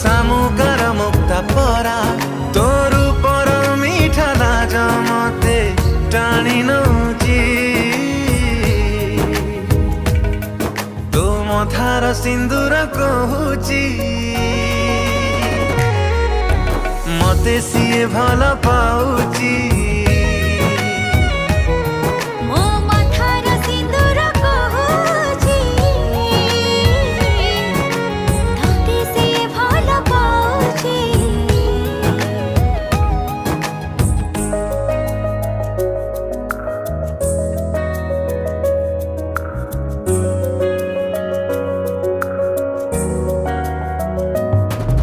शामुकार मुक्ता परा तोर पर मीठा लाज मते टाणी नौची तो मधार सिंदूर कहूची मते सीए भल पाउची।